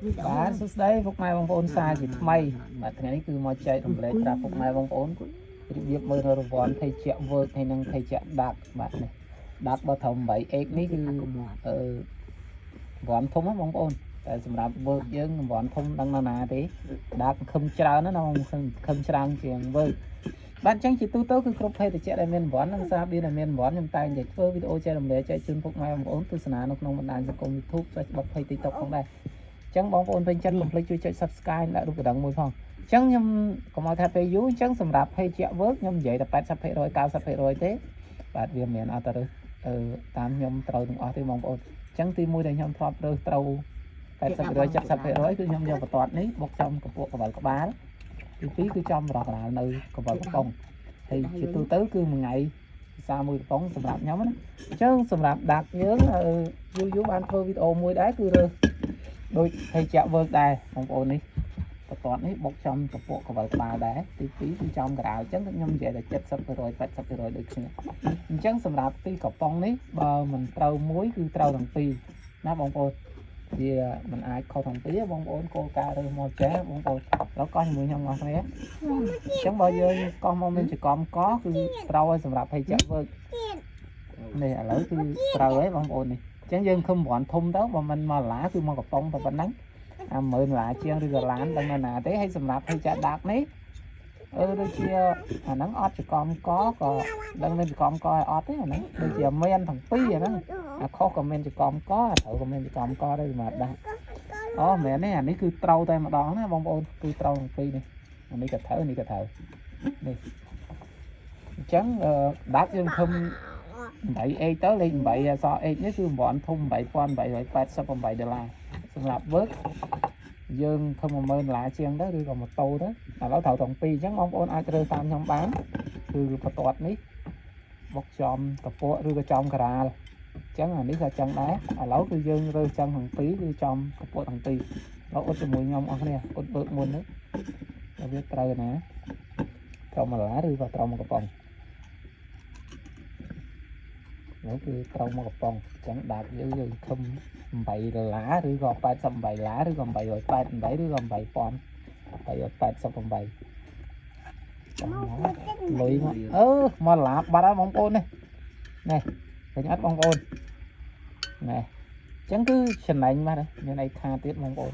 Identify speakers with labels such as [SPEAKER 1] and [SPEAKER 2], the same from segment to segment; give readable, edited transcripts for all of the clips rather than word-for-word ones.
[SPEAKER 1] បាទសួស្តីពុកម៉ែបងប្អូនសាជាថ្មីបាទថ្ងៃនេះគឺមកចែករំលែកប្រាប់ពុកម៉ែបងប្អូនរបៀបមើលរង្វាន់ថៃជាក់វើកហើយនឹងថៃជាក់ដាក់បាទនេះដាក់បើធំ 8x នេះគឺរង្វាន់ធំណាបងប្អូនតែសម្រាប់វើកយើងរង្វាន់ធំដឹងនៅណាទេដាក់ខឹមច្រើនណាបងខឹមច្រើនជាងវើកបាទអញ្ចឹងជាទូទៅគឺគ្រប់ភេទតិចដែលមានរង្វាន់និងសារបៀនដែលមានរង្វាន់ខ្ញុំតែងតែធ្វើវីដេអូចែករំលែកចែកជូនពុកម៉ែបងប្អូនទស្សនានៅក្នុងបណ្ដាញសង្គម YouTube Facebook Page TikTok ផងដែរចឹងបងប្អូនពេញចិត្តកុំភ្លេចជួយចុច Subscribe ដាក់រូបកណ្ដឹងមួយផងចឹងខ្ញុំកុំឲ្យថាពេលយូរចឹងសម្រាប់ page ជាក់ work ខ្ញុំនិយាយតែ 80% 90% ទេបាទវាមិនមែនអត់ទៅតាមខ្ញុំត្រូវទាំងអស់ទេបងប្អូនចឹងទី1ដែលខ្ញុំធ្លាប់រើសត្រូវ 80% 70% គឺខ្ញុំយកបន្ទាត់នេះបុកចំកពក់កវលក្បាលទី2គឺចំរកកណ្ដាលនៅកវលកំប៉ុងហើយជាទូទៅគឺមួយថ្ងៃភាសាមួយកំប៉ុងសម្រាប់ខ្ញុំណាចឹងសម្រាប់ដាក់យើងយូរបានធ្វើវីដេអូមួយដែរគឺរើសដូចឲ្យចាក់វើកដែរបងប្អូននេះបន្ទាត់នេះបុកចំកពក់កវលក្បាលដែរទី2គឺចំក្រៅអញ្ចឹងខ្ញុំនិយាយតែ 70% 80% ដូចគ្នាអញ្ចឹងសម្រាប់ទីកំប៉ុងនេះបើមិនត្រូវមួយគឺត្រូវទាំងពីរណាបងប្អូនវាមិនអាចខុសទាំងពីរបងប្អូនគោលការណ៍រើសមកចាបងប្អូនแล้วកោះជាមួយខ្ញុំអស់គ្នាអញ្ចឹងបើយើងកោះមកមានចកំកគឺត្រូវឲ្យសម្រាប់ឲ្យចាក់វើកនេះឥឡូវគឺត្រូវហើយបងប្អូននេះចឹងយើងខំរន់ធំទៅបើមិនមកឡាគឺមកកំប៉ុងតែប៉ុណ្ណឹងអា10000ឡាជាងឬក៏ឡានដឹងនៅណាទេហើយសម្រាប់ឲ្យចាក់ដាក់នេះដូចជាអាហ្នឹងអត់ចកំកក៏ដឹងមានចកំកឲ្យអត់ទេអាហ្នឹងដូចជាមានទាំងពីរអាហ្នឹងអាខុសក៏មានចកំកអាត្រូវក៏មានចកំកដែរសម្រាប់ដាក់អូមែនទេអានេះគឺត្រូវតែម្ដងណាបងប្អូនគឺត្រូវទាំងពីរនេះអានេះក៏ត្រូវនេះក៏ត្រូវនេះអញ្ចឹងដាក់យើងខំ8x ទៅលេខ8អក្សរ x នេះគឺរង្វាន់ធំ$8,888ដុល្លារសម្រាប់ work យើងខំ$10000ជាងទៅឬក៏ម៉ូតូទៅឥឡូវត្រូវទាំងពីរអញ្ចឹងបងប្អូនអាចរើសតាមខ្ញុំបានគឺបន្ទាត់នេះបុកចំកពក់ឬក៏ចំការាលអញ្ចឹងអានេះក៏ចឹងដែរឥឡូវគឺយើងរើសចឹងទាំងពីរគឺចំកពក់ទាំងពីរអុតជាមួយខ្ញុំអស់គ្នាអុត work មុននេះវាត្រូវណាត្រូវ1ឡាឬក៏ត្រូវ1កំប៉ុងនោះគឺត្រូវមកកំប៉ុងអញ្ចឹងដាក់យើងខំ$8ឬក៏$88ឬក៏888ឬក៏$8,888លុយមកមកឡាបាត់ហើយបងប្អូននេះនេះឃើញអត់បងប្អូននេះអញ្ចឹងគឺចំណេញបាទមានអីខាទៀតបងប្អូន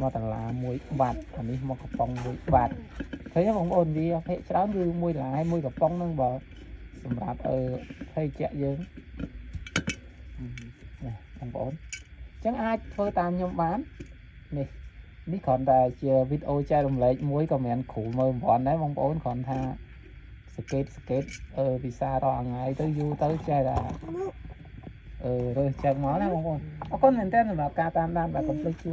[SPEAKER 1] មកដុល្លារ1បាត់អានេះមកកំប៉ុង1បាត់ឃើញបងប្អូនវាភាគច្រើនគឺ1ដុល្លារហើយ1កំប៉ុងហ្នឹងបើសម្រាប់ភ័យជាក់យើងនេះបងប្អូនអញ្ចឹងអាចធ្វើតាមខ្ញុំបាននេះគ្រាន់តែជាវីដេអូចែករំលែកមួយក៏មិនគ្រូមើលមិនដែរបងប្អូនគ្រាន់ថាសកេតវិសាររាល់ថ្ងៃទៅយូរទៅចេះតែរើសចឹងមកណាបងប្អូនអរគុណមែនទែនសម្រាប់ការតាមដានបាទកុំភ្លេចចុ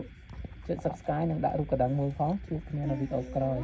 [SPEAKER 1] ច Subscribe និងដាក់រូបកណ្ដឹងមួយផងជួបគ្នានៅវីដេអូក្រោយ